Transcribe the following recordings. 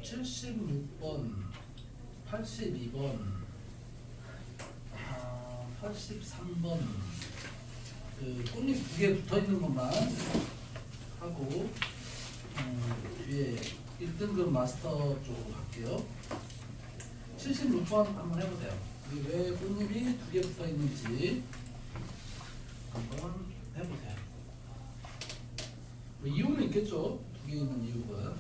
76번, 82번, 83번 그 꽃잎 두 개 붙어 있는 것만 하고 뒤에 1등급 마스터 쪽으로 갈게요. 76번 한번 해보세요. 이게 왜 꽃잎이 두 개 붙어 있는지 한번 해보세요. 뭐 이유는 있겠죠? 두 개 있는 이유가.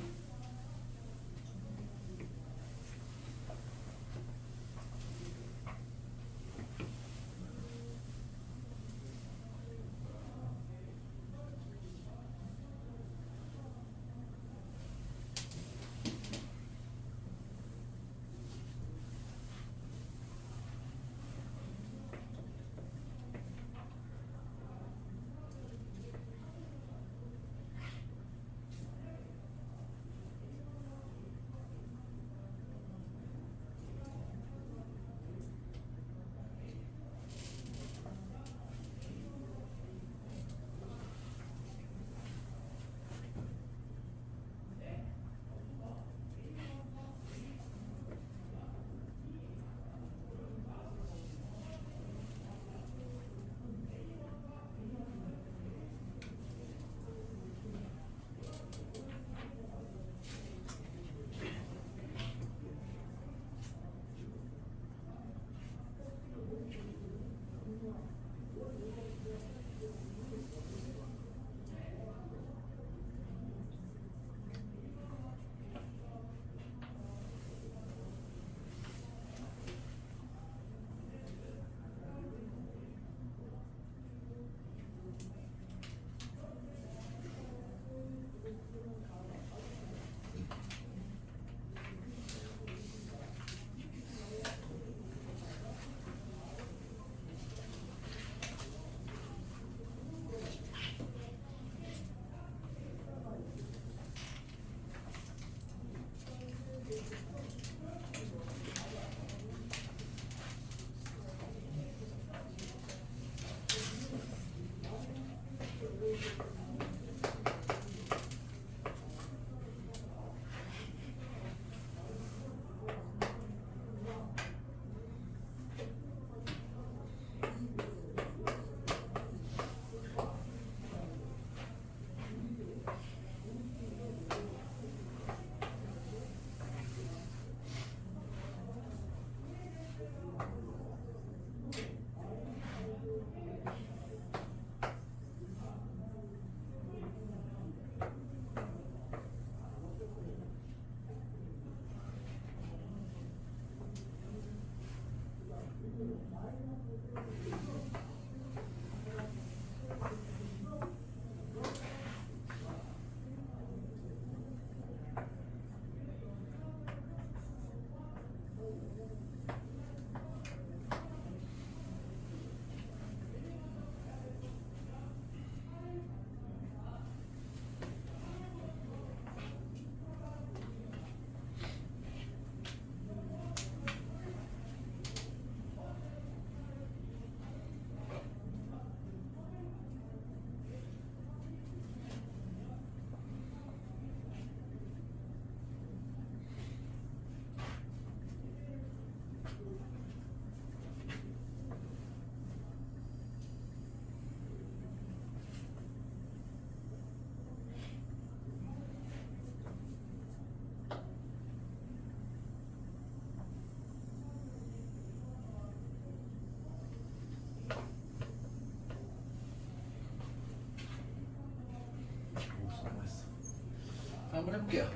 한번 해볼게요.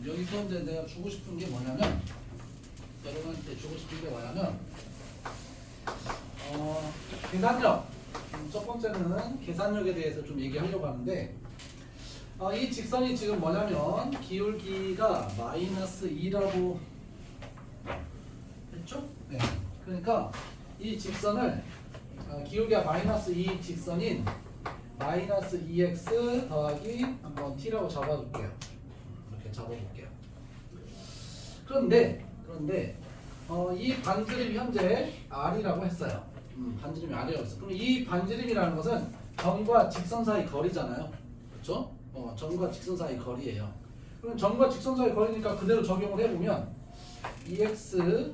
여기서 이제 내가 주고 싶은 게 뭐냐면, 여러분한테 주고 싶은 게 뭐냐면, 계산력. 첫 번째는 계산력에 대해서 좀 얘기하려고 하는데, 이 직선이 지금 뭐냐면, 기울기가 마이너스 2라고 했죠? 네. 그러니까 이 직선을, 기울기가 마이너스 2 직선인 마이너스 2x 더하기 한번 t라고 잡아줄게요. 이렇게 잡아볼게요. 그런데 이 반지름이 현재 r이라고 했어요. 반지름이 r이라고 했어요. 그럼 이 반지름이라는 것은 점과 직선 사이 거리잖아요. 그렇죠? 점과 직선 사이 거리예요. 그럼 점과 직선 사이 거리니까 그대로 적용을 해보면 EX,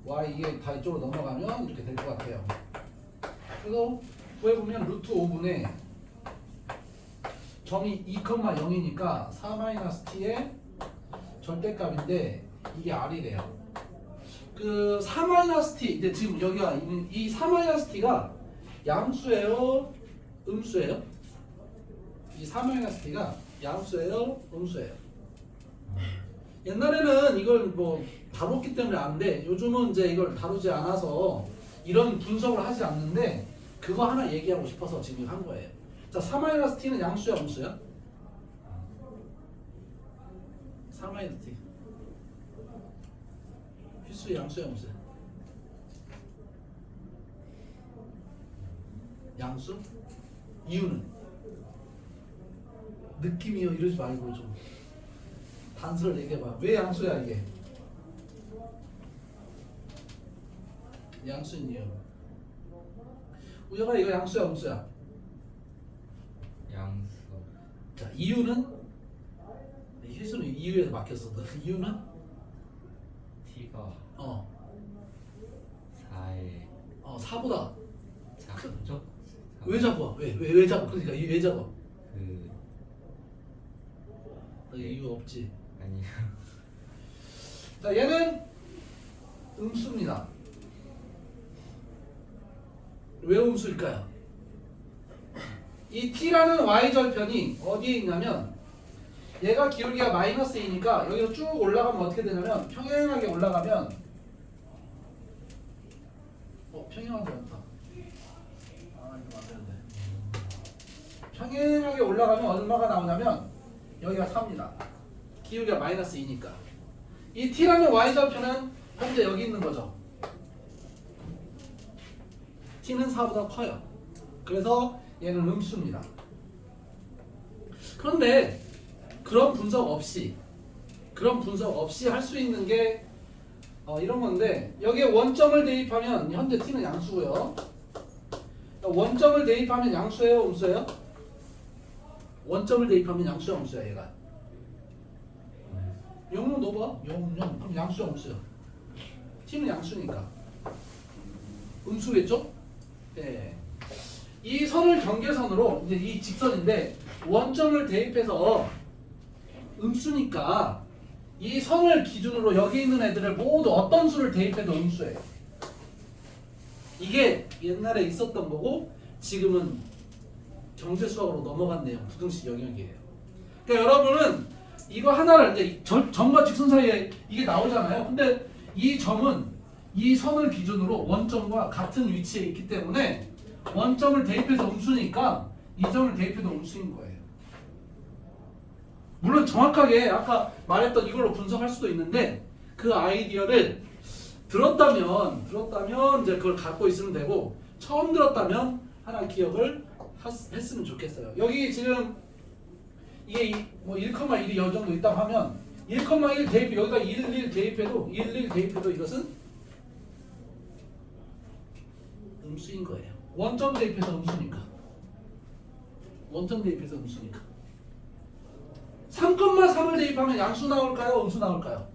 Y 이게 다 이쪽으로 넘어가면 이렇게 될 것 같아요. 그래서 구해보면 루트 5분의 점이 2,0이니까 4-t의 절대값인데 이게 R이래요. 그 4-t, 이제 지금 여기가 이 4-t가 양수예요? 음수예요? 이 4-t가 양수예요? 음수예요? 옛날에는 이걸 뭐 다뤘기 때문에 아는데 요즘은 이제 이걸 다루지 않아서 이런 분석을 하지 않는데 그거 하나 얘기하고 싶어서 지금 한 거예요. 자, 4-t는 양수야, 음수야? 4-t 필수 양수야, 음수야? 양수? 이유는? 느낌이요 이러지 말고 좀 단서를 얘기해봐. 왜 양수야 이게? 양수인 이유. 우영아 이거 양수야, 음수야? 양수. 자, 이유는? 희수는 이유에서 막혔어. 이유는? t가 어 4에 4보다 작죠? 왜 잡아? 왜 잡아? 그러니까 왜 잡아? 이유 없지. 아니요. 자, 얘는 음수입니다. 왜 음수일까요? 이 t라는 y절편이 어디에 있냐면 얘가 기울기가 -2니까 여기서 쭉 올라가면 어떻게 되냐면 평행하게 올라가면 평행하게 않다. 이거 안 되는데. 평행하게 올라가면 얼마가 나오냐면 여기가 4입니다. 기울기가 -2니까 이 t라는 y절편은 현재 여기 있는 거죠. t는 4보다 커요. 그래서 얘는 음수입니다. 그런데 그런 분석 없이 할 수 있는 게 이런 건데 여기에 원점을 대입하면 현재 t는 양수고요. 원점을 대입하면 양수예요, 음수예요? 원점을 대입하면 양수야, 음수야 얘가. 0로 넣어봐. 0. 그럼 양수야, 음수야? t는 양수니까 음수겠죠? 네. 이 선을 경계선으로 이제 이 직선인데 원점을 대입해서 음수니까 이 선을 기준으로 여기 있는 애들을 모두 어떤 수를 대입해도 음수예요. 이게 옛날에 있었던 거고 지금은 경제 수학으로 넘어간 내용, 부등식 영역이에요. 그러니까 여러분은 이거 하나를 이제 점과 직선 사이에 이게 나오잖아요. 근데 이 점은 이 선을 기준으로 원점과 같은 위치에 있기 때문에 원점을 대입해서 음수니까 이 점을 대입해도 음수인 거예요. 물론 정확하게 아까 말했던 이걸로 분석할 수도 있는데 그 아이디어를 들었다면 이제 그걸 갖고 있으면 되고 처음 들었다면 하나 기억을 했으면 좋겠어요. 여기 지금 이게 뭐 1,1이 이 정도 있다고 하면 1,1 대입 여기가 1 대입해도 이것은 음수인 거예요. 원점 대입해서 음수니까. 3,3을 대입하면 양수 나올까요? 음수 나올까요?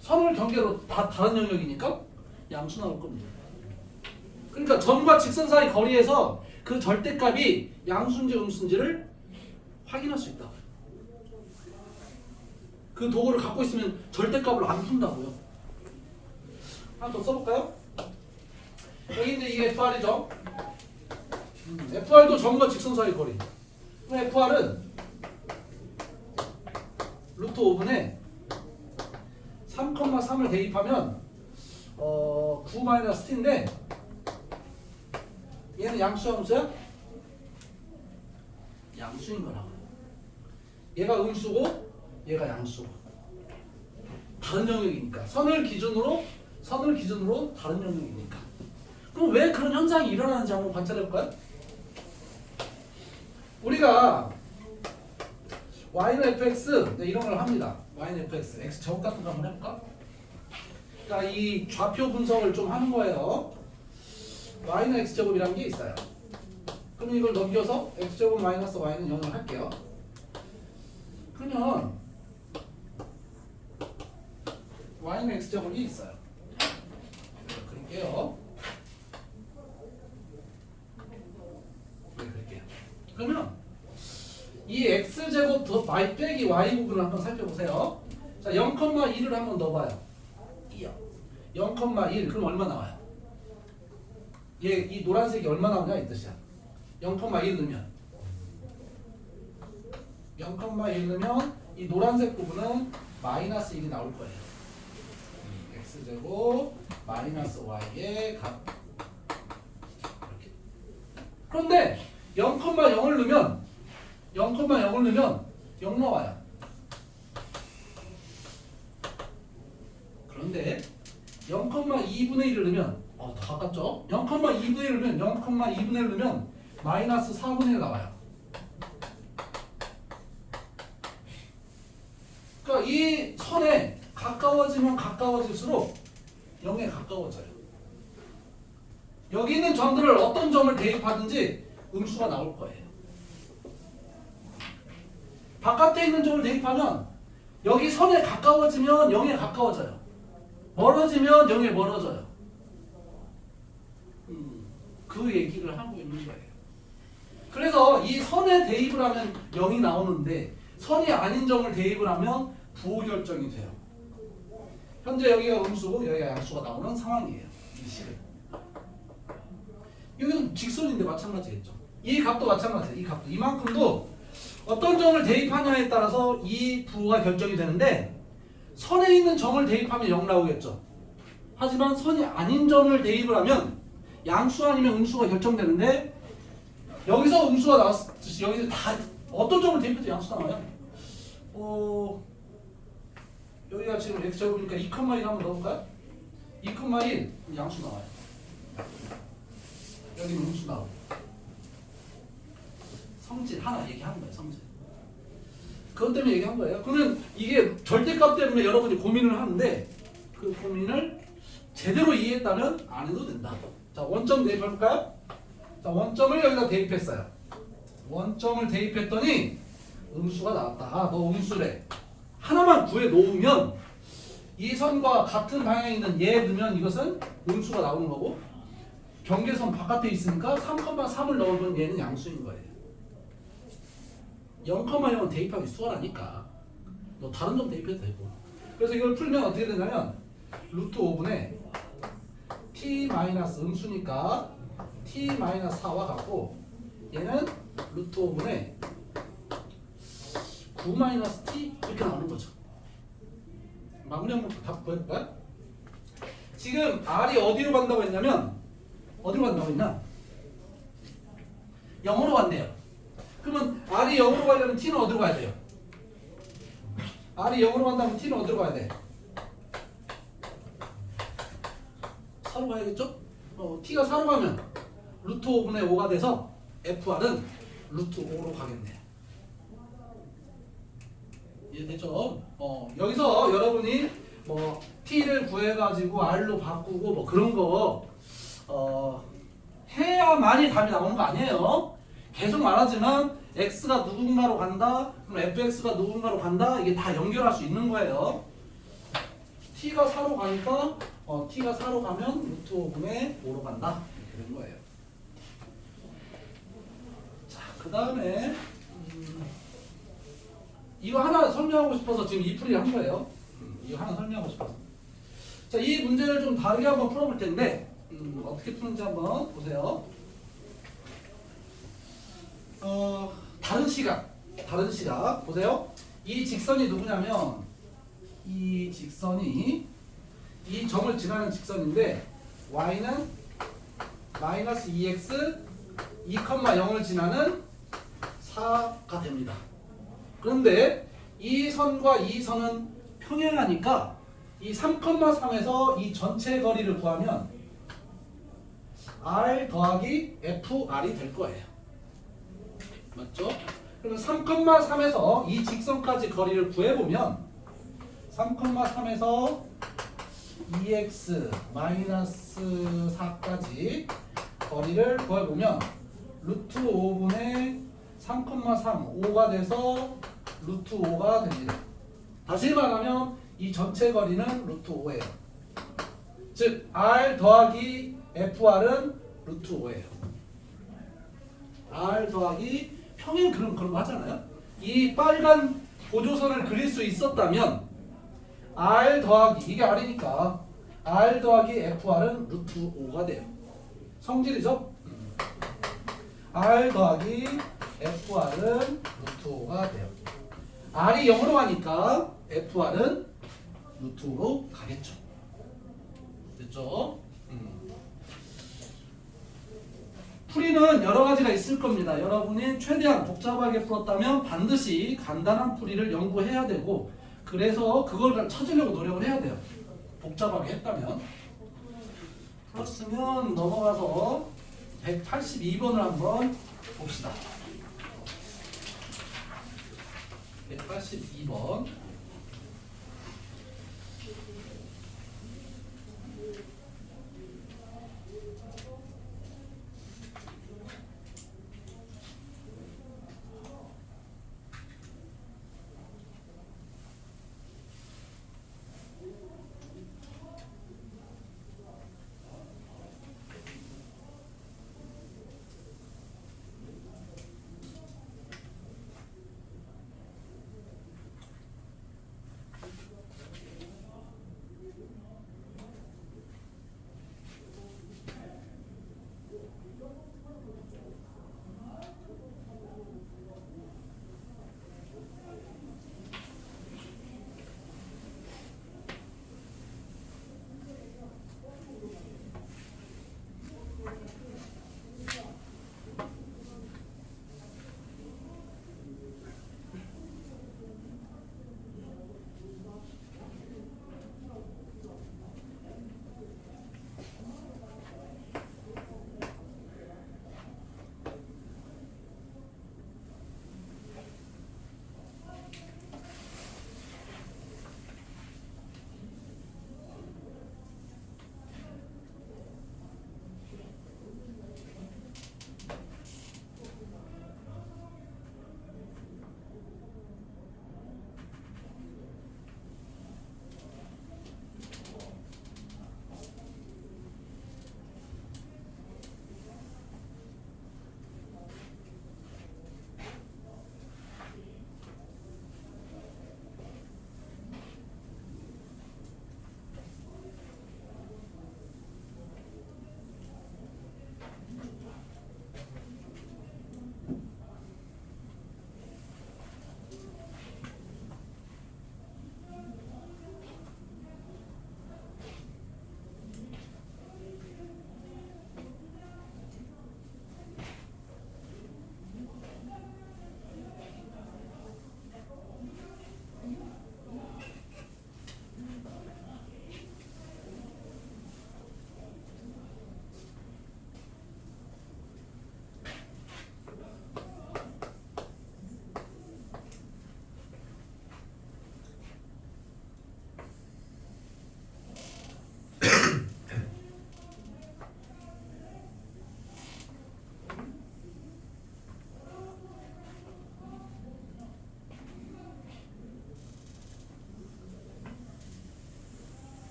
선을 경계로 다 다른 영역이니까 양수 나올 겁니다. 그러니까 점과 직선 사이 거리에서 그 절대값이 양수인지 음수인지를 확인할 수 있다. 그 도구를 갖고 있으면 절대값을 안 푼다고요. 하나 더 써볼까요? 여기 이제 이게 FR이죠. FR도 점과 직선 사이 거리. 그럼 FR은 루트 5분의 3,3을 대입하면 9-t인데 얘는 양수야, 음수야? 양수인 거라고. 얘가 음수고 얘가 양수고 다른 영역이니까 선을 기준으로 다른 영역이니까. 그럼 왜 그런 현상이 일어나는지 한번 관찰해 볼까요? 우리가 y는 fx 이런 걸 합니다. y는 fx, x 제곱 같은 거 한번 해볼까? 그러니까 이 좌표 분석을 좀 하는 거예요. y는 x제곱이라는 게 있어요. 그럼 이걸 넘겨서 x제곱 마이너스 y는 0을 할게요. 그러면 y는 x제곱이 있어요. 그릴게요. 네, 그릴게요. 그러면 이 x제곱 더 y 빼기 y 부분을 한번 살펴보세요. 자, 0,1을 한번 넣어봐요. 0,1 그럼 얼마 나와요? 이 노란색이 얼마 나오냐 이 뜻이야. 0,1 넣으면 0,1 넣으면 이 노란색 부분은 마이너스 1이 나올 거예요. x제곱 마이너스 y의 값. 이렇게. 그런데 0,0을 넣으면 0 나와요. 그런데 0,2분의 1을 넣으면 더 가깝죠? 0,2분의 1을 넣으면 0,2분의 1을 넣으면 마이너스 4분의 1 나와요. 그러니까 이 선에 가까워지면 가까워질수록 0에 가까워져요. 여기 있는 점들을 어떤 점을 대입하든지 음수가 나올 거예요. 바깥에 있는 점을 대입하면 여기 선에 가까워지면 0에 가까워져요. 멀어지면 0에 멀어져요. 그 얘기를 하고 있는 거예요. 그래서 이 선에 대입을 하면 0이 나오는데 선이 아닌 점을 대입을 하면 부호결정이 돼요. 현재 여기가 음수고 여기가 양수가 나오는 상황이에요. 이 식은. 여기는 직선인데 마찬가지겠죠. 이 값도 마찬가지예요. 이 값도 이만큼도 어떤 점을 대입하냐에 따라서 이 부호가 결정이 되는데 선에 있는 점을 대입하면 0 나오겠죠. 하지만 선이 아닌 점을 대입을 하면 양수 아니면 음수가 결정되는데 여기서 음수가 나왔듯이 여기서 다 어떤 점을 대입해도 양수가 나와요. 여기가 지금 x제곱이니까 2,1 한번 넣어볼까요? 2,1 양수 나와요. 여기는 음수 나오고 성질 하나 얘기하는 거예요. 성질. 그것 때문에 얘기한 거예요. 그러면 이게 절대값 때문에 여러분이 고민을 하는데 그 고민을 제대로 이해했다면 안 해도 된다. 자, 원점 대입해볼까요? 자, 원점을 여기다 대입했어요. 원점을 대입했더니 음수가 나왔다. 아, 너 음수래. 하나만 구해 놓으면 이 선과 같은 방향에 있는 얘 넣으면 이것은 음수가 나오는 거고 경계선 바깥에 있으니까 3,3을 넣으면 얘는 양수인 거예요. 0,0은 대입하기 수월하니까 너 다른 점 대입해도 되고. 그래서 이걸 풀면 어떻게 되냐면 루트 5분의 t 마이너스 음수니까 t 마이너스 4와 같고 얘는 루트 5분의 9 마이너스 t 이렇게 나오는 거죠. 마무리 한번 다 보여볼까요? 지금 r이 어디로 간다고 했냐면 어디로 간다고 했냐? 0으로 간대요. 그러면 r이 0으로 가려면 t는 어디로 가야 돼요? r이 0으로 간다면 t는 어디로 가야 돼? 사로 가야겠죠? t가 사로 가면 루트 5분의 5가 돼서 fr은 루트 5로 가겠네요. 이해되죠? 여기서 여러분이 뭐 t를 구해가지고 r로 바꾸고 뭐 그런 거 해야만이 답이 나오는 거 아니에요. 계속 말하지만 x가 누군가로 간다, 그럼 fx가 누군가로 간다, 이게 다 연결할 수 있는 거예요. t가 4로 가니까 t가 4로 가면 루트 5분의 5로 간다 이렇게 된 거예요. 자, 그 다음에 이거 하나 설명하고 싶어서 지금 이 풀이를 한 거예요. 이거 하나 설명하고 싶어서. 자, 이 문제를 좀 다르게 한번 풀어볼 텐데 어떻게 푸는지 한번 보세요. 다른 시각 보세요. 이 직선이 누구냐면 이 직선이 이 점을 지나는 직선인데 y는 마이너스 2x 2,0을 지나는 4가 됩니다. 그런데 이 선과 이 선은 평행하니까 이 3,3에서 이 전체 거리를 구하면 r 더하기 fr이 될 거예요. 맞죠? 그러면 3,3에서 이 직선까지 거리를 구해보면 3,3에서 2x 마이너스 4까지 거리를 구해보면 루트 5분의 3,3 5가 돼서 루트 5가 됩니다. 다시 말하면 이 전체 거리는 루트 5예요. 즉 R 더하기 FR은 루트 5예요. R 더하기 평행 그런 거 하잖아요. 이 빨간 보조선을 그릴 수 있었다면 R 더하기 이게 R이니까 R 더하기 FR은 루트 5가 돼요. 성질이죠? R 더하기 FR은 루트 5가 돼요. R이 0으로 가니까 FR은 루트 5로 가겠죠. 됐죠? 풀이는 여러 가지가 있을 겁니다. 여러분이 최대한 복잡하게 풀었다면 반드시 간단한 풀이를 연구해야 되고 그래서 그걸 찾으려고 노력을 해야 돼요. 복잡하게 했다면. 그렇으면 넘어가서 182번을 한번 봅시다. 182번.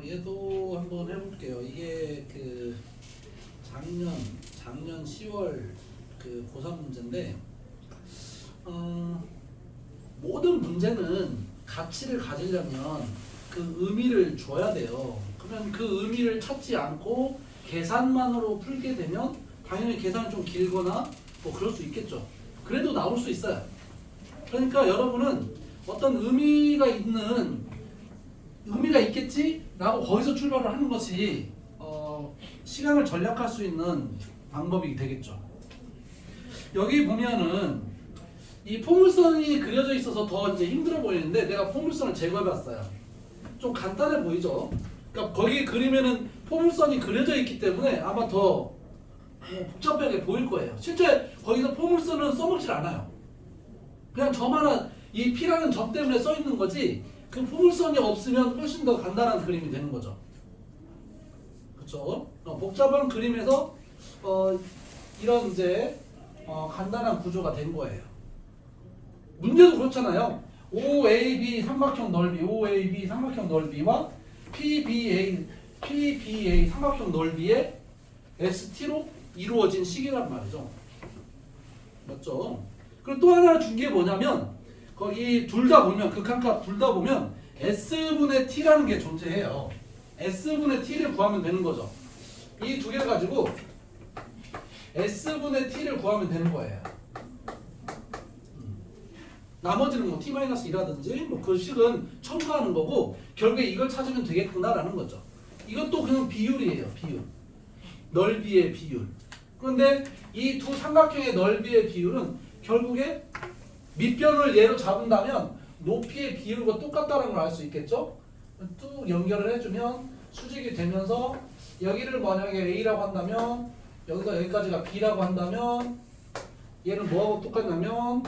얘도 한번 해볼게요. 이게 그 작년 10월 그 고3 문제인데 모든 문제는 가치를 가지려면 그 의미를 줘야 돼요. 그러면 그 의미를 찾지 않고 계산만으로 풀게 되면 당연히 계산이 좀 길거나 뭐 그럴 수 있겠죠. 그래도 나올 수 있어요. 그러니까 여러분은 어떤 의미가 있겠지라고 거기서 출발을 하는 것이 시간을 절약할 수 있는 방법이 되겠죠. 여기 보면은 이 포물선이 그려져 있어서 더 이제 힘들어 보이는데 내가 포물선을 제거해봤어요. 좀 간단해 보이죠? 그러니까 거기 그리면은 포물선이 그려져 있기 때문에 아마 더 복잡하게 보일 거예요. 실제 거기서 포물선은 써먹질 않아요. 그냥 점 하나 이 P라는 점 때문에 써 있는 거지 그 포물선이 없으면 훨씬 더 간단한 그림이 되는 거죠. 그렇죠? 복잡한 그림에서 이런 이제 간단한 구조가 된 거예요. 문제도 그렇잖아요. OAB 삼각형 넓이, OAB 삼각형 넓이와 PBA 삼각형 넓이의 ST로 이루어진 식이란 말이죠. 맞죠? 그리고 또 하나 준 게 뭐냐면 거기 둘 다 보면 극한값 둘 다 보면 S분의 T라는 게 존재해요. S분의 T를 구하면 되는 거죠. 이 두 개를 가지고 S분의 T를 구하면 되는 거예요. 나머지는 뭐 T-1이라든지 뭐 그 식은 첨가하는 거고 결국에 이걸 찾으면 되겠구나라는 거죠. 이것도 그냥 비율이에요. 비율. 넓이의 비율. 그런데 이 두 삼각형의 넓이의 비율은 결국에 밑변을 얘로 잡은다면 높이의 비율과 똑같다는 걸 알 수 있겠죠? 뚝 연결을 해주면 수직이 되면서 여기를 만약에 A라고 한다면 여기서 여기까지가 B라고 한다면 얘는 뭐하고 똑같냐면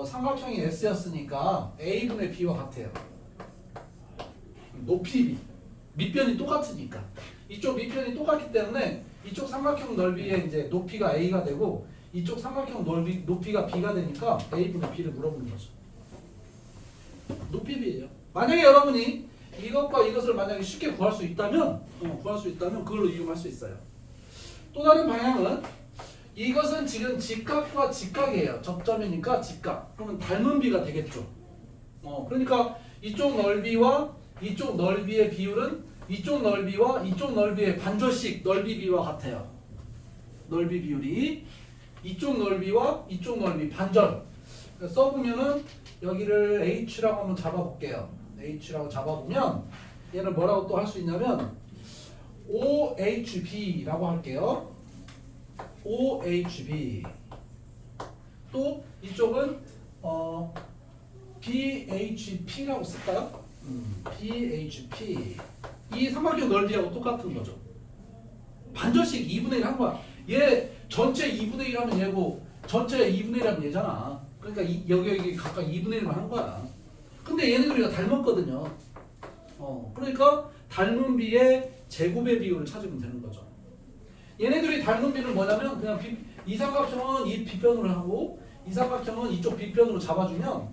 삼각형이 S였으니까 A분의 B와 같아요. 높이 B. 밑변이 똑같으니까. 이쪽 밑변이 똑같기 때문에 이쪽 삼각형 넓이의 이제 높이가 A가 되고 이쪽 삼각형 높이가 B가 되니까 A분의 B를 물어보는 거죠. 높이 B예요. 만약에 여러분이 이것과 이것을 만약에 쉽게 구할 수 있다면 그걸로 이용할 수 있어요. 또 다른 방향은 이것은 지금 직각과 직각이에요. 접점이니까 직각. 그러면 닮은 비가 되겠죠. 그러니까 이쪽 넓이와 이쪽 넓이의 비율은 이쪽 넓이와 이쪽 넓이의 반절씩 넓이 비와 같아요. 넓이 비율이 이쪽 넓이와 이쪽 넓이 반절. 써보면은 여기를 H라고 한번 잡아볼게요. H라고 잡아보면 얘를 뭐라고 또 할 수 있냐면 OHB라고 할게요. OHB. 또 이쪽은 BHP라고 쓸까요? BHP. 이 삼각형 넓이하고 똑같은 거죠. 반절씩 2분의 1 한 거야. 얘 전체 2분의 1 하면 얘고 전체 2분의 1 하면 얘잖아. 그러니까 여기 각각 2분의 1만 한 거야. 근데 얘네들이 닮았거든요. 그러니까 닮은 비의 제곱의 비율을 찾으면 되는 거죠. 얘네들이 닮은 비는 뭐냐면 그냥 이 삼각형은 이 빗변으로 하고 이 삼각형은 이쪽 빗변으로 잡아주면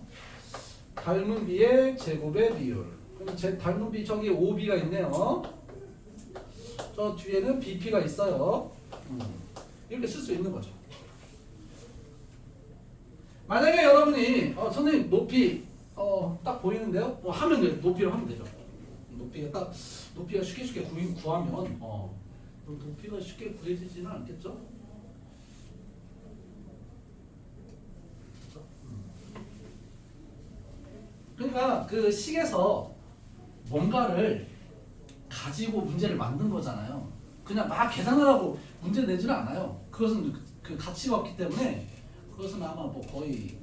닮은 비의 제곱의 비율. 그럼 닮은 비 저기 OB가 있네요. 저 뒤에는 BP가 있어요. 이렇게 쓸 수 있는 거죠. 만약에 여러분이 선생님 높이 딱 보이는데요? 하면 돼요. 높이로 하면 되죠. 높이가 쉽게 구하면 높이가 쉽게 구해지지는 않겠죠? 그러니까 그 식에서 뭔가를 가지고 문제를 만든 거잖아요. 그냥 막 계산하라고 문제 내지는 않아요. 그것은 그 가치가 없기 때문에 그것은 아마 뭐 거의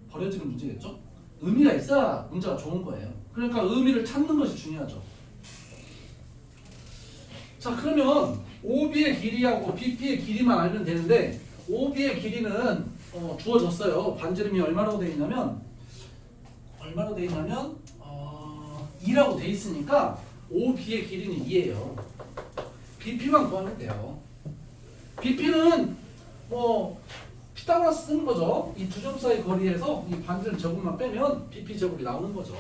버려지는 문제겠죠? 의미가 있어야 문제가 좋은 거예요. 그러니까 의미를 찾는 것이 중요하죠. 자, 그러면 OB의 길이하고 BP의 길이만 알면 되는데 OB의 길이는 주어졌어요. 반지름이 얼마라고 되어 있냐면 2라고 되어 있으니까 OB의 길이는 2예요. BP만 구하면 돼요. BP는 피타고라스 쓰는 거죠. 이 두 점 사이 거리에서 이 반지름 제곱만 빼면 BP 제곱이 나오는 거죠.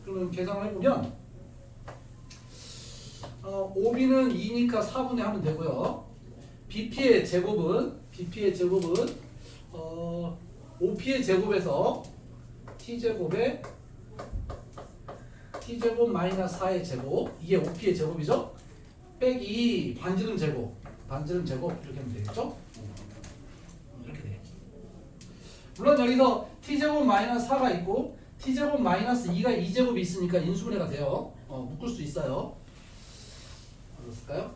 그러면 계산을 해보면 OB는 2니까 4분의 하면 되고요. BP의 제곱은 OP의 제곱에서 T제곱에 T제곱 마이너스 4의 제곱, 이게 OP의 제곱이죠? 빼기 반지름 제곱 이렇게 하면 되겠죠? 이렇게 되겠죠. 물론 여기서 T제곱 마이너스 4가 있고 T제곱 마이너스 2가 2제곱이 있으니까 인수분해가 돼요. 묶을 수 있어요. 어떻을까요?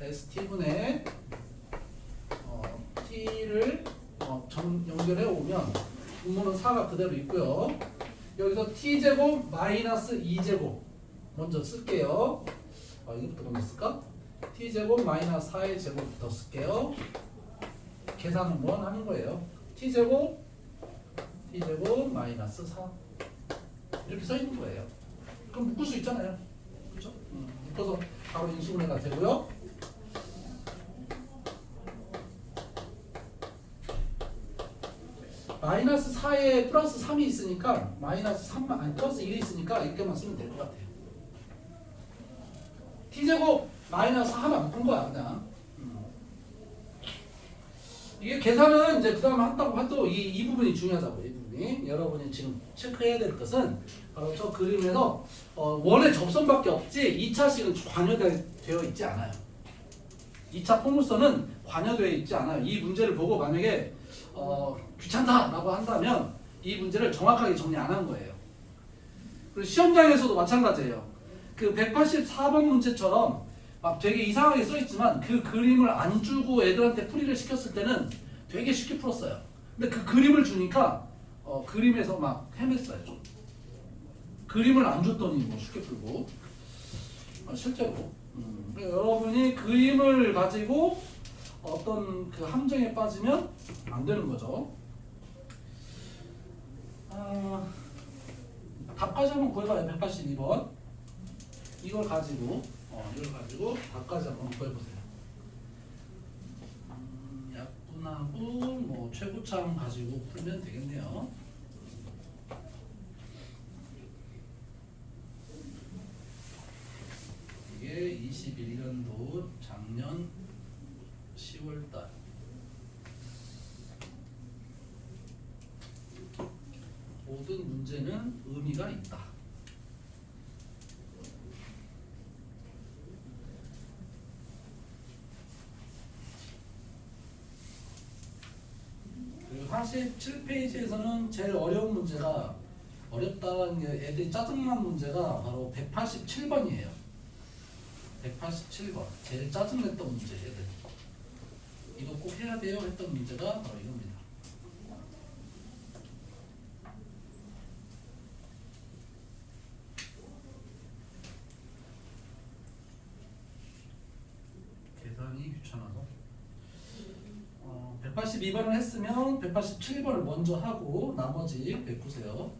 ST분의 T를 연결해 오면 분모는 4가 그대로 있고요. 여기서 T제곱 마이너스 2제곱 먼저 쓸게요. 이것부터 먼저 쓸까? T제곱 마이너스 4의 제곱부터 쓸게요. 계산 한번 하는 거예요. T제곱 마이너스 4 이렇게 써 있는 거예요. 그럼 묶을 수 있잖아요. 그렇죠? 묶어서 바로 인수분해가 되고요. 마이너스 4에 플러스 3이 있으니까 플러스 1이 있으니까 이렇게만 쓰면 될 것 같아요. T제곱 마이너스 4만 묶은 거야 그냥. 이게 계산은 이제 그 다음에 한다고 해도 이 부분이 중요하다고. 이 부분이 여러분이 지금 체크해야 될 것은 바로 저 그림에서 원의 접선밖에 없지 2차식은 관여되어 있지 않아요. 2차 포물선은 관여되어 있지 않아요. 이 문제를 보고 만약에 귀찮다라고 한다면 이 문제를 정확하게 정리 안 한 거예요. 그리고 시험장에서도 마찬가지예요. 그 184번 문제처럼 막 되게 이상하게 써 있지만 그 그림을 안 주고 애들한테 풀이를 시켰을 때는 되게 쉽게 풀었어요. 근데 그 그림을 주니까 그림에서 막 헤맸어요. 좀. 그림을 안 줬더니 뭐 쉽게 풀고 실제로 여러분이 그림을 가지고 어떤 그 함정에 빠지면 안 되는 거죠. 답까지 한번 구해봐요. 182번 이걸 가지고 답까지 한번 구해보세요. 약분하고 뭐 최고참 가지고 풀면 되겠네요. 이게 21년도 작년 10월달. 모든 문제는 의미가 있다. 그리고 47페이지에서는 제일 어려운 문제가 어렵다는 게 애들이 짜증난 문제가 바로 187번이에요. 187번 제일 짜증냈던 문제 애들. 이거 꼭 해야 돼요 했던 문제가 바로 이겁니다. 계산이 귀찮아서 182번을 했으면 187번을 먼저 하고 나머지 베푸세요.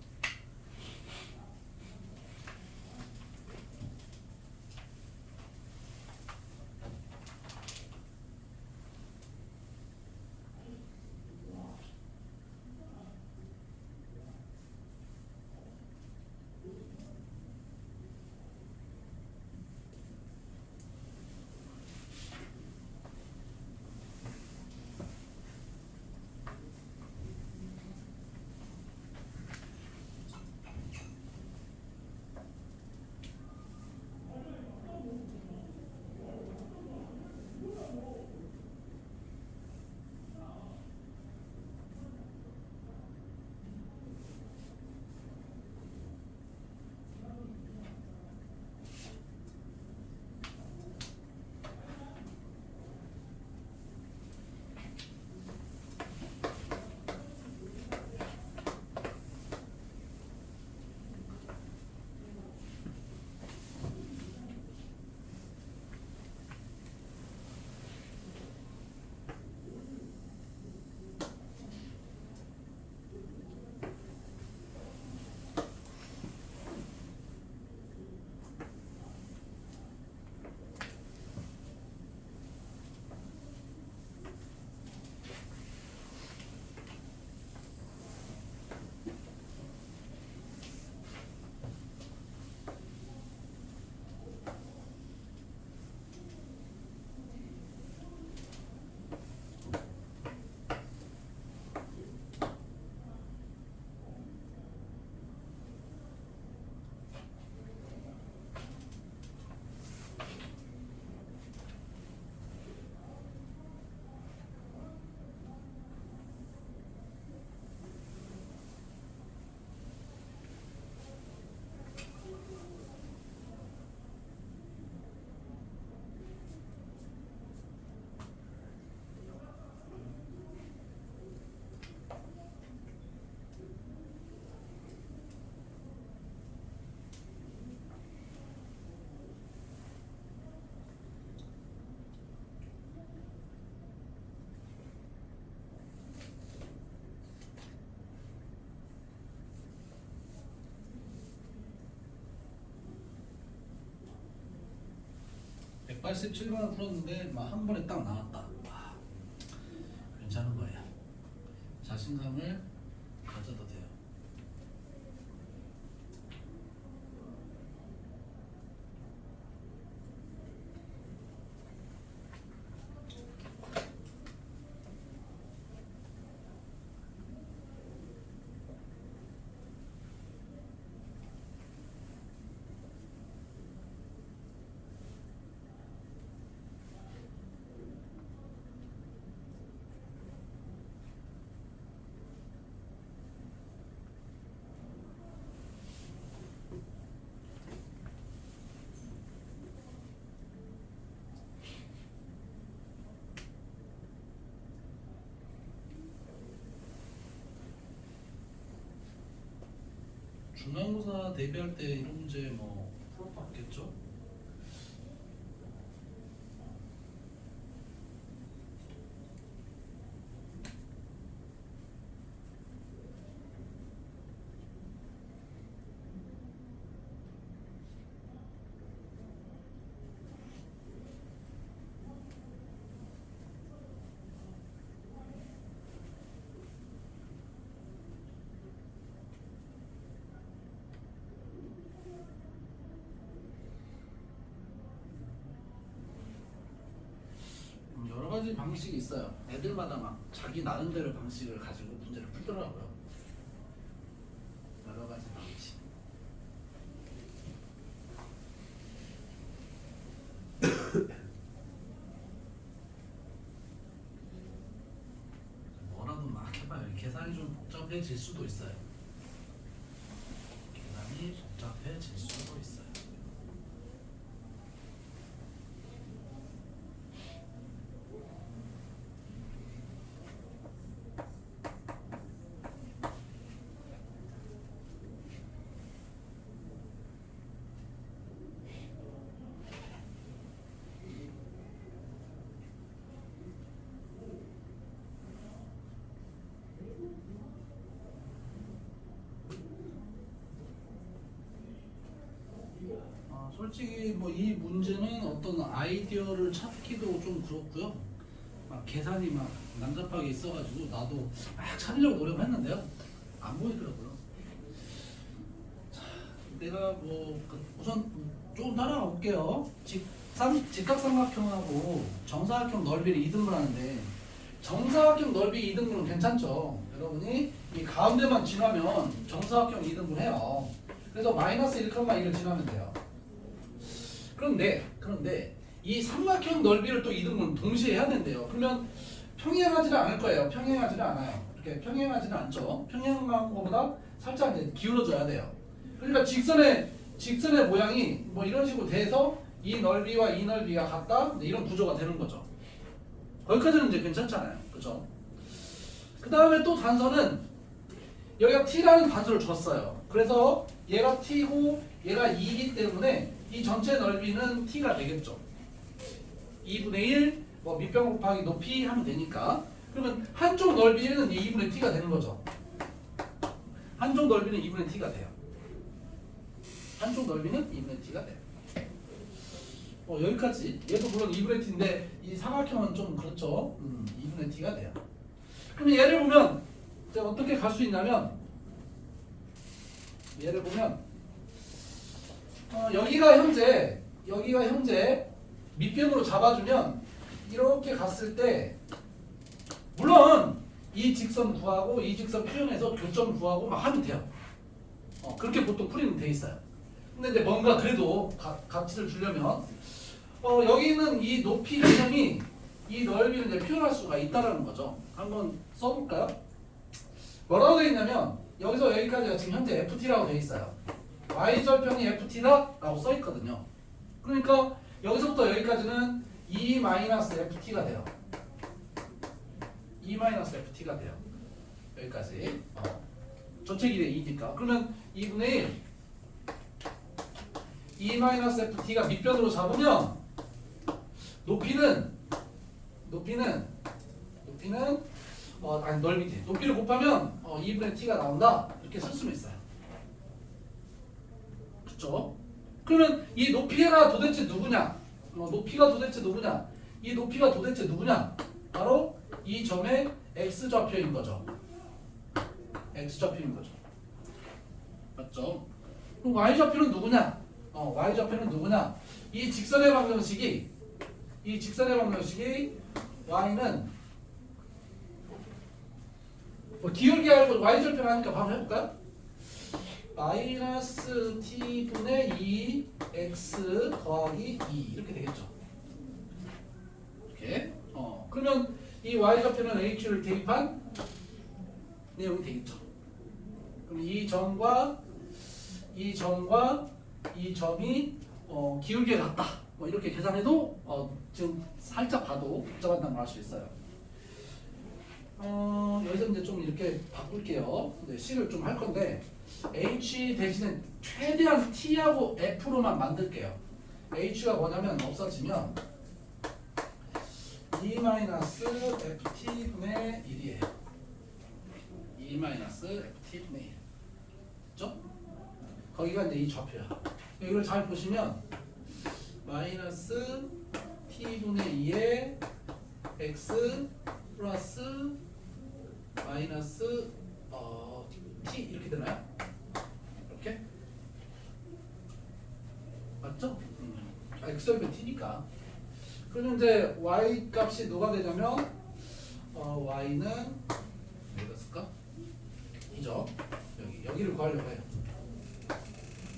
187번을 풀었는데 막 한 번에 딱 나왔다. 괜찮은 거예요. 자신감을 가져도 돼요. 중간고사 대비할 때 이런 문제 뭐 풀어봤겠죠? 여러 가지 방식이 있어요. 애들마다 막 자기 나름대로 방식을 가지고 문제를 풀더라고요. 여러 가지 방식. 뭐라도 막 해봐요. 계산이 좀 복잡해질 수도 있어요. 계산이 복잡해질 수도 있어요. 솔직히 뭐 이 문제는 어떤 아이디어를 찾기도 좀 그렇고요. 막 계산이 막 난잡하게 있어가지고 나도 막 찾으려고 노력했는데요. 안 보이더라고요. 자, 내가 뭐 우선 좀 따라가 볼게요. 직각삼각형하고 정사각형 넓이를 이등분하는데 정사각형 넓이 이등분은 괜찮죠. 여러분이 이 가운데만 지나면 정사각형 이등분해요. 그래서 마이너스 1,1을 지나면 돼요. 그런데 이 삼각형 넓이를 또 이등분 동시에 해야 된대요. 그러면 평행하지는 않을 거예요. 평행하지는 않아요. 이렇게 평행하지는 않죠. 평행한 것보다 살짝 이제 기울어져야 돼요. 그러니까 직선의 모양이 뭐 이런 식으로 돼서 이 넓이와 이 넓이가 같다 이런 구조가 되는 거죠. 거기까지는 이제 괜찮잖아요. 그죠? 그 다음에 또 단서는 여기가 t라는 단서를 줬어요. 그래서 얘가 t고 얘가 2이기 때문에 이 전체 넓이는 t가 되겠죠. 2분의 1 뭐 밑변 곱하기 높이 하면 되니까. 그러면 한쪽 넓이는 2분의 t가 되는 거죠. 한쪽 넓이는 2분의 t가 돼요. 한쪽 넓이는 2분의 t가 돼요. 여기까지. 얘도 물론 2분의 t인데 이 삼각형은 좀 그렇죠. 2분의 t가 돼요. 그럼 얘를 보면 제가 어떻게 갈 수 있냐면 얘를 보면 여기가 현재 밑변으로 잡아주면 이렇게 갔을 때 물론 이 직선 구하고 이 직선 표현해서 교점 구하고 막 하면 돼요. 그렇게 보통 풀이는 돼 있어요. 근데 이제 뭔가 그래도 가치를 주려면 여기는 이 높이 개념이 이 넓이를 이제 표현할 수가 있다라는 거죠. 한번 써볼까요? 뭐라고 되어 있냐면 여기서 여기까지가 지금 현재 FT라고 되어 있어요. y절편이 FT다 라고 써 있거든요. 그러니까 여기서부터 여기까지는 E-FT가 돼요. E-FT가 돼요. 여기까지. 전체 길이 2니까. 그러면 2분의 1 E-FT가 밑변으로 잡으면 높이는 아니 넓이지. 높이를 곱하면 2분의 t가 나온다. 이렇게 쓸 수는 있어요. 그렇죠? 그러면 이 높이가 도대체 누구냐? 높이가 도대체 누구냐? 이 높이가 도대체 누구냐? 바로 이 점의 x좌표인 거죠. x좌표인 거죠. 맞죠? 그럼 y좌표는 누구냐? y좌표는 누구냐? 이 직선의 방정식이 y는 기울기 알고 y절편 하니까 바로 해볼까요? 마이너스 t분의 2 x 더하기 2 이렇게 되겠죠. 이렇게. 그러면 이 y좌표는 h를 대입한 내용이 되겠죠. 그럼 이 점과 이 점이 기울기가 같다. 이렇게 계산해도 지금 살짝 봐도 복잡하다는 걸 알 수 있어요. 여기서 이제 좀 이렇게 바꿀게요. C를 좀 할 건데 H 대신에 최대한 T하고 F로만 만들게요. H가 뭐냐면 없어지면 E-FT분의 1이에요. E-FT분의 1. 그렇죠? 거기가 이제 이 좌표야. 이걸 잘 보시면 마이너스 T분의 2에 X 플러스 마이너스 t 이렇게 되나요? 이렇게? 맞죠? x절편 t니까. 그러면 이제 y 값이 누가 되냐면 y는 어디다 쓸까? 이죠. 여기를 구하려고 해요.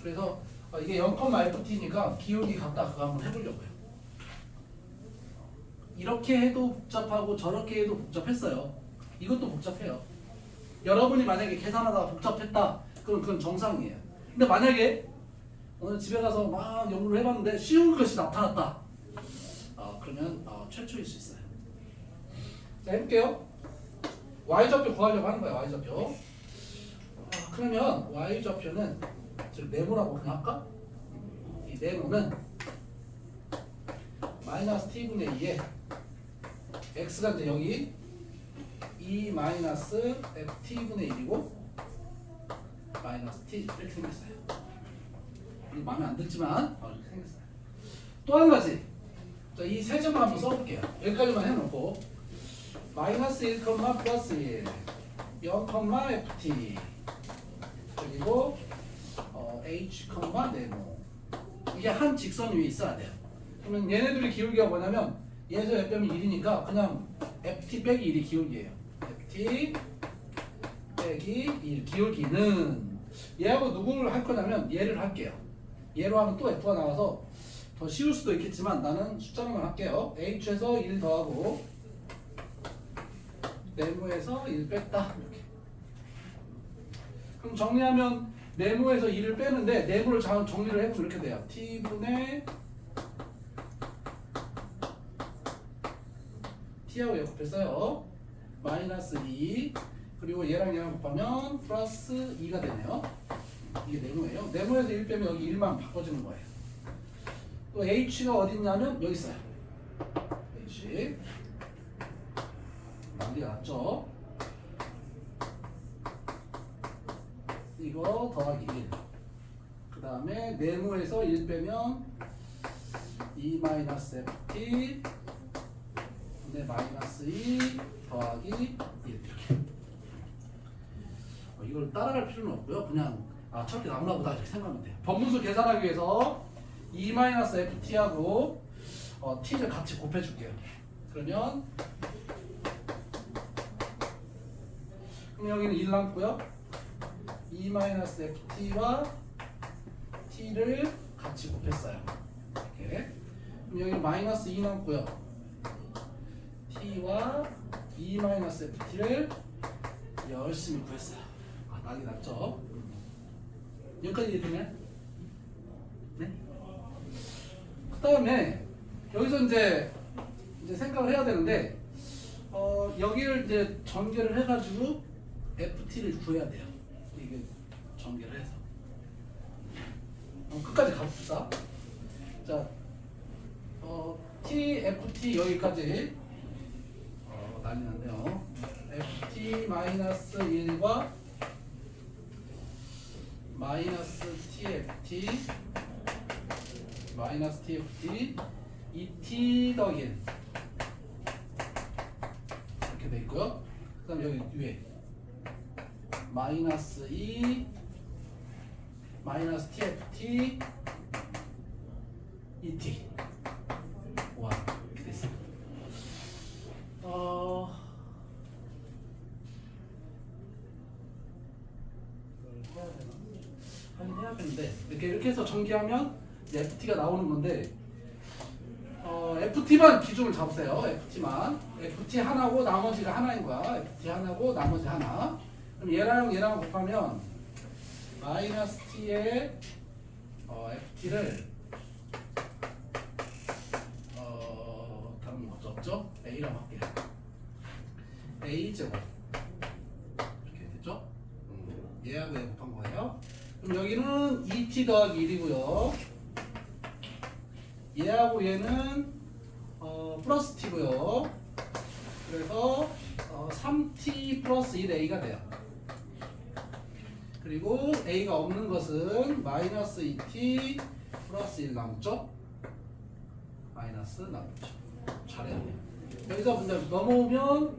그래서 이게 0,ft니까 기울기 같다 그거 한번 해보려고요. 이렇게 해도 복잡하고 저렇게 해도 복잡했어요. 이것도 복잡해요. 여러분이 만약에 계산하다가 복잡했다 그럼 그건 정상이에요. 근데 만약에 오늘 집에 가서 막 연구를 해봤는데 쉬운 것이 나타났다 그러면 최초일 수 있어요. 자 해볼게요. y좌표 구하려고 하는 거예요. y좌표. 그러면 y좌표는 즉 네모라고 그냥 할까? 이 네모는 마이너스 t분의 2에 x가 이제 여기 E 마이너스 ft분의 1이고 마이너스 t 이렇게 생겼어요. 이거 마음에 안 들지만 이렇게 생겼어요. 또 한 가지, 자, 이 세 점을 한번 써볼게요. 여기까지만 해놓고 마이너스 1, 플러스 1, 0, ft 그리고 h, 네모 이게 한 직선 위에 있어야 돼요. 그러면 얘네들의 기울기가 뭐냐면 얘에서 몇 빼면 1이니까 그냥 ft 빼기 1이 기울기예요. ft 빼기 1 기울기는 얘하고 누구를 할 거냐면 얘를 할게요. 얘로 하면 또 f가 나와서 더 쉬울 수도 있겠지만 나는 숫자로만 할게요. h에서 1 더하고 네모에서 1 뺐다 이렇게. 그럼 정리하면 네모에서 1을 빼는데 네모를 잘 정리를 해보면 이렇게 돼요. t분의 t하고 곱했어요. 마이너스 2 그리고 얘랑 곱하면 플러스 2가 되네요. 이게 네모예요. 네모에서 1 빼면 여기 1만 바꿔주는 거예요. 또 h가 어디 있냐면 여기 있어요. h 난리가 났죠. 이거 더하기 1. 그 다음에 네모에서 1 빼면 2 마이너스 ft 네 마이너스 2 더하기 1 이렇게. 이걸 따라갈 필요는 없고요. 그냥 저렇게 나오나 보다 이렇게 생각하면 돼요. 번분수 계산하기 위해서 2 마이너스 ft하고 t를 같이 곱해줄게요. 그러면 여기는 1 남고요. 2 마이너스 ft와 t를 같이 곱했어요. 이렇게. 그럼 여기 마이너스 2 남고요. t와 2 마이너스 ft를 열심히 구했어요. 난리 났죠? 여기까지 이해되나요? 네? 그 다음에 여기서 이제 생각을 해야 되는데 여기를 이제 전개를 해가지고 ft를 구해야 돼요. 이게 전개를 해서 끝까지 가봅시다. 자, t, ft 여기까지 난리 났네요. ft 마이너스 1과 마이너스 tft 마이너스 tft 2t 더하기 1 이렇게 돼 있고요. 그 다음 여기 위에 마이너스 2 마이너스 tft 2t 와 이렇게 됐어. 하긴 해야 되는데 이렇게 해서 전개하면 이제 ft가 나오는 건데 ft만 기준을 잡으세요. ft만 ft 하나고 나머지가 하나인 거야. ft 하나고 나머지 하나. 그럼 얘랑 곱하면 마이너스 t에 ft를 다른 거 없죠? a라고 할게요. a 제곱 이렇게 되죠? 얘하고 얘 곱한 거예요. 그럼 여기는 2t 더하기 1이고요. 얘하고 얘는 플러스 t고요. 그래서 3t 플러스 1a가 돼요. 그리고 a가 없는 것은 마이너스 2t 플러스 1 남죠? 마이너스 남죠. 잘해야 돼요. 여기서 근데 넘어오면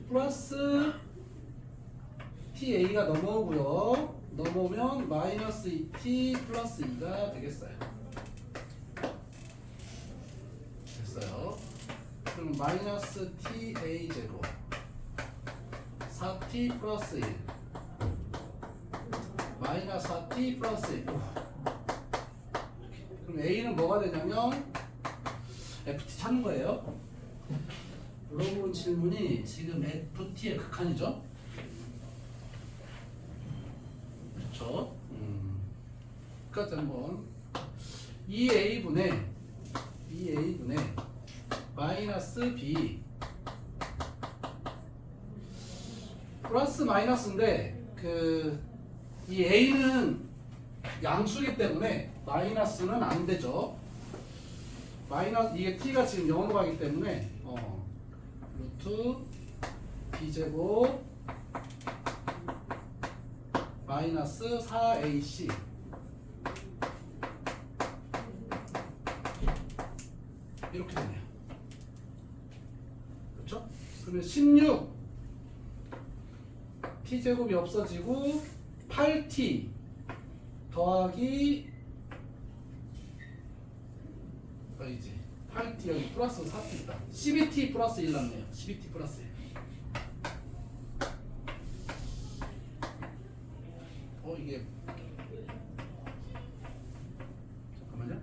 플러스 ta가 넘어오고요. 넘어오면 마이너스 2t 플러스 2가 되겠어요. 됐어요. 그럼 마이너스 ta 제곱 4t 플러스 1 마이너스 4t 플러스 1 그럼 a는 뭐가 되냐면 ft 찾는 거예요. 물어본 질문이 지금 ft의 극한이죠. 그렇죠. 끝까지 한번 2a분의 마이너스 b 플러스 마이너스인데 이 a는 양수기 때문에 마이너스는 안 되죠. 마이너스 이게 t가 지금 0으로 가기 때문에 루트 b제곱 마이너스 4ac 이렇게 되네요. 그렇죠? 그러면 16 t제곱이 없어지고 8t 더하기 이제 8t 여기 플러스 4t 있다. 12t 플러스 1 남네요. 12t 플러스 1. 이게 잠깐만요.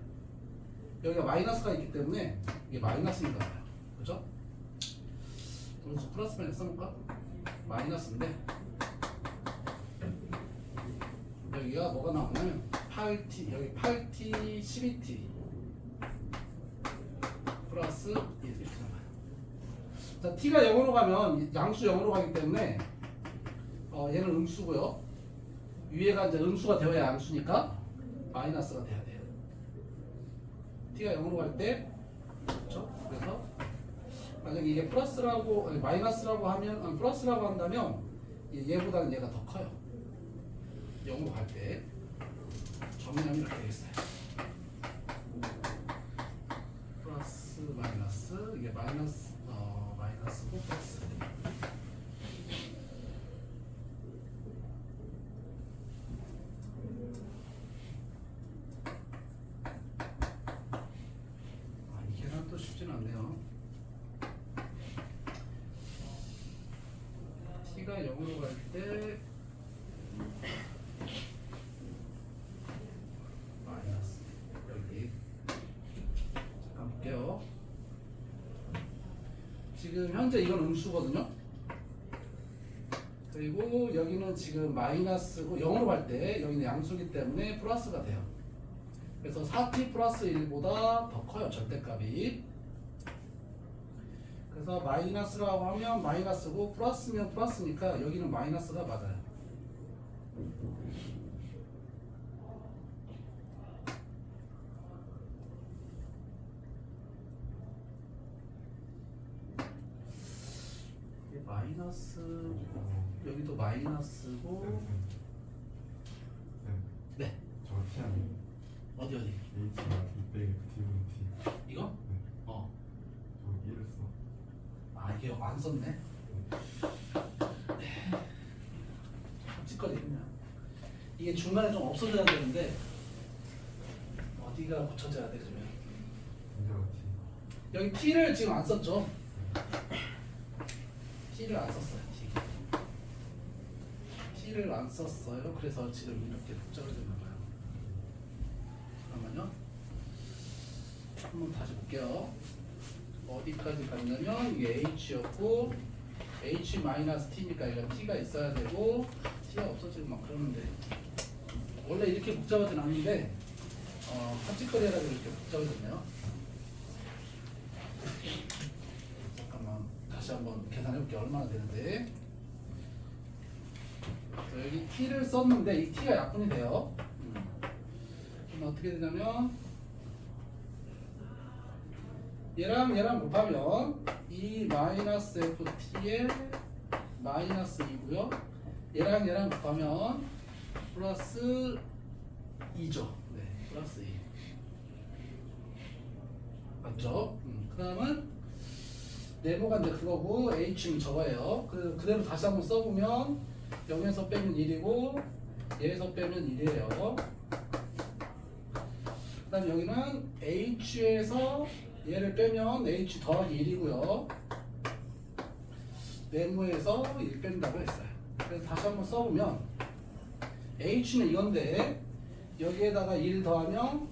여기가 마이너스가 있기 때문에 이게 마이너스인가 봐요. 그죠? 그래서 플러스 마이너스 써볼까? 마이너스인데 여기가 뭐가 나오냐면 8t 여기 8t 12t 플러스 1 이렇게 나와요. 자, t가 0으로 가면 양수 0으로 가기 때문에 얘는 음수고요. 위에가 이제 음수가 되어야 양수니까 마이너스가 돼야 돼요. t가 0으로 갈 때 그렇죠? 그래서 만약에 이게 플러스라고 아니, 마이너스라고 하면 플러스라고 한다면 얘보다는 얘가 더 커요. 0으로 갈 때 정리하면 이렇게 되겠어요. 플러스 마이너스 이게 마이너스고 플러스 이 계산도 쉽진 않네요. t가 0으로 갈 때 마이너스 여기 잠깐 볼게요. 지금 현재 이건 음수거든요. 그리고 여기는 지금 마이너스고 0으로 갈 때 여기는 양수기 때문에 플러스가 돼요. 그래서 4t 플러스 1보다 더 커요. 절대값이. 그래서 마이너스라고 하면 마이너스고 플러스면 플러스니까 여기는 마이너스가 맞아요. 이게 마이너스 여기도 마이너스고 네 저 T 아니에요? 어디 H가 200 T분의 T. 이거? 네. 이게 안 썼네. 찌꺼리 그냥. 이게 중간에 좀 없어져야 되는데 어디가 붙여져야 돼 그러면? 여기 t를 지금 안 썼죠? t를 안 썼어요. t를 안 썼어요. 그래서 지금 이렇게 복잡을 됐나 봐요. 잠깐만요. 한번 다시 볼게요. 어디까지 갔냐면 이게 h였고 h-t니까 이건 t가 있어야 되고 t가 없어지고 막 그러는데 원래 이렇게 복잡하진 않은데 헛짓거리라고 이렇게 복잡해졌네요. 잠깐만 다시 한번 계산해볼게요. 얼마나 되는데. 여기 t를 썼는데 이 t가 약분이 돼요. 그럼 어떻게 되냐면 얘랑 곱하면 이 마이너스 ft의 마이너스 2고요. 얘랑 곱하면 플러스 2죠. 네, 플러스 2. 맞죠? 그 다음은 네모가 이제 그거고 h는 저거예요. 그대로 다시 한번 써보면 0에서 빼면 1이고 얘에서 빼면 1이에요. 그 다음에 여기는 h에서 얘를 빼면 h 더하기 1이고요. 네모에서 1 뺀다고 했어요. 그래서 다시 한번 써보면 h는 이건데 여기에다가 1 더하면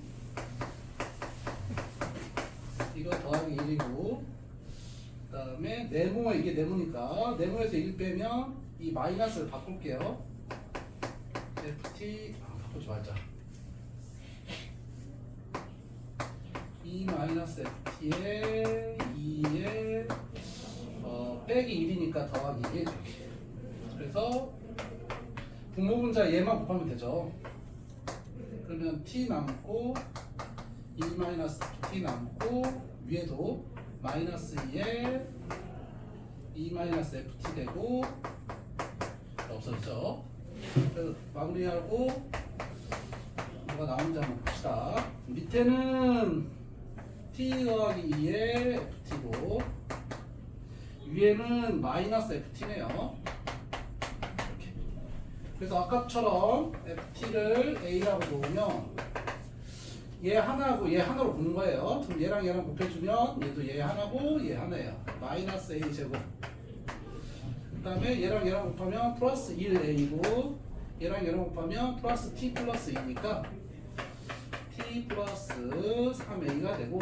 이거 더하기 1이고 그 다음에 네모 이게 네모니까 네모에서 1 빼면 이 마이너스를 바꿀게요. ft 바꾸지 말자. 이 마이너스 ft에 2에 빼기 1이니까 더하기 1. 그래서 분모분자 얘만 곱하면 되죠. 그러면 t 남고 1 마이너스 t 남고 위에도 마이너스 2에 2 마이너스 ft 되고 없어졌죠. 그래서 마무리하고 뭐가 나오는지 한번 봅시다. 밑에는 t 더하기 2에 ft고 위에는 마이너스 ft네요. 이렇게. 그래서 아까처럼 ft를 a라고 놓으면 얘 하나고 얘 하나로 보는 거예요. 그럼 얘랑 곱해주면 얘도 얘 하나고 얘 하나예요. 마이너스 a 제곱. 그 다음에 얘랑 곱하면 플러스 1a고 얘랑 곱하면 플러스 t 플러스 2니까 t 플러스 3a가 되고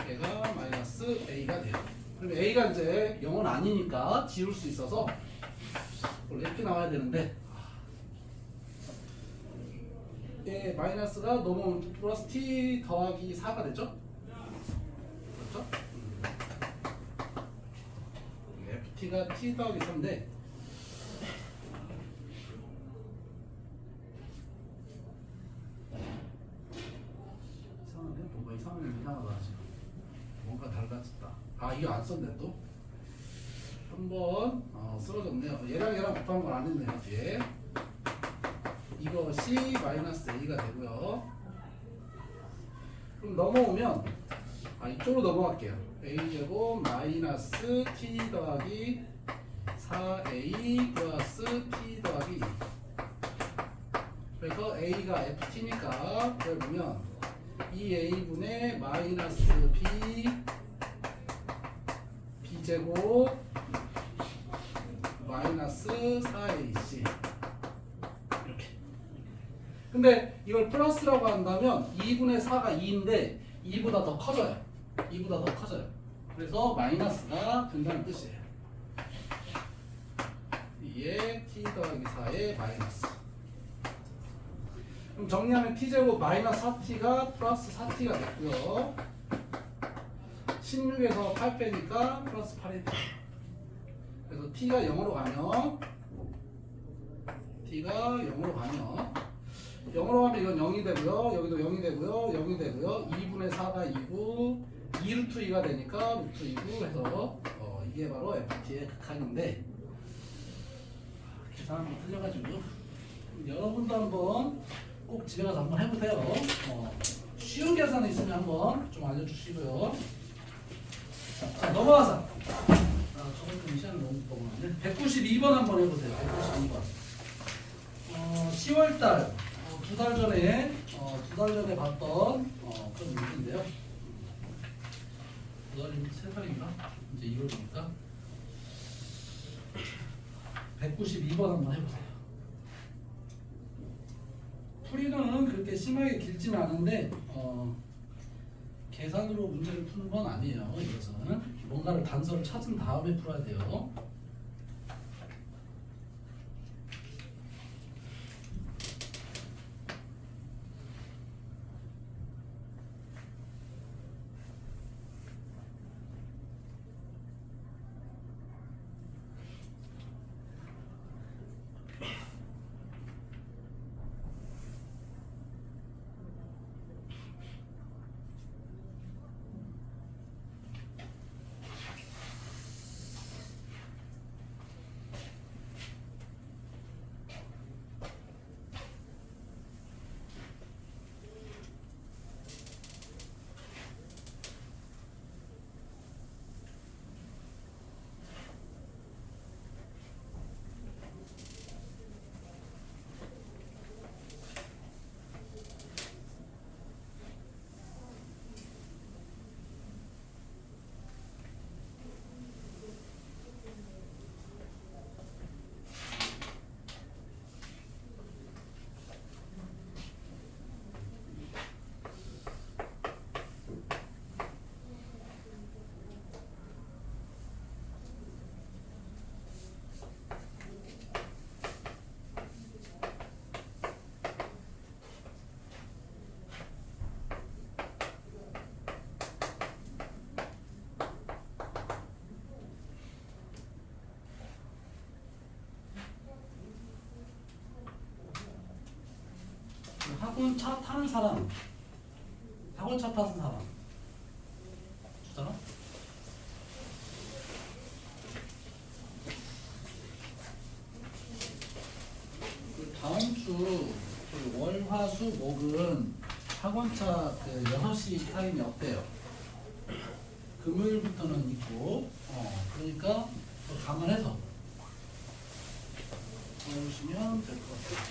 얘가 마이너스 a가 돼요. 그럼 a가 이제 0은 아니니까 지울 수 있어서 원래 이렇게 나와야 되는데 얘 마이너스가 넘어오면 플러스 t 더하기 4가 되죠? 그렇죠? ft가 t 더하기 3인데 이상하네? 뭔가 이상하다 지금. 뭔가 달라졌다. 아 이거 안 썼네 또? 한번 쓰러졌네요. 얘랑 곱한 건 안 했네요 뒤에. 이것이 마이너스 a가 되고요. 그럼 넘어오면 이쪽으로 넘어갈게요. a제곱 마이너스 t 더하기 4a 플러스 t 더하기 2. 그래서 a가 ft니까 그걸 보면 2a분의 마이너스 b제곱 마이너스 4ac 이렇게. 근데 이걸 플러스라고 한다면 2분의 4가 2인데 2보다 더 커져요. 2보다 더 커져요. 그래서 마이너스가 된다는 뜻이에요. 2에 t 더하기 4의 마이너스. 그럼 정리하면 t제곱 마이너스 4t가 플러스 4t가 됐고요. 16에서 8 빼니까 플러스 8이 돼요. 그래서 t가 0으로 가면 0으로 가면 이건 0이 되고요. 여기도 0이 되고요. 0이 되고요. 2분의 4가 2고 2루트 2가 되니까 루트 2고 해서 이게 바로 ft의 극한인데 계산 한번 틀려가지고 여러분도 한번 꼭 집에 가서 한번 해보세요. 쉬운 계산이 있으면 한번 좀 알려주시고요. 자, 넘어가서. 저건 좀 시간이 너무 넘어갔네. 192번 한번 해보세요. 192번. 10월달, 두 달 전에, 봤던, 그런 문제인데요. 두 달이면 세 달인가? 이제 2월이니까. 192번 한번 해보세요. 풀이는 그렇게 심하게 길진 않은데, 계산으로 문제를 푸는 건 아니에요. 이것은 뭔가를 단서를 찾은 다음에 풀어야 돼요. 학원차 타는 사람, 학원차 타는 사람 주잖아? 그 다음 주 월, 화, 수, 목은 학원차 그 6시 타임이 없대요. 금요일부터는 있고, 그러니까 감안해서 보시면 될 것 같아요.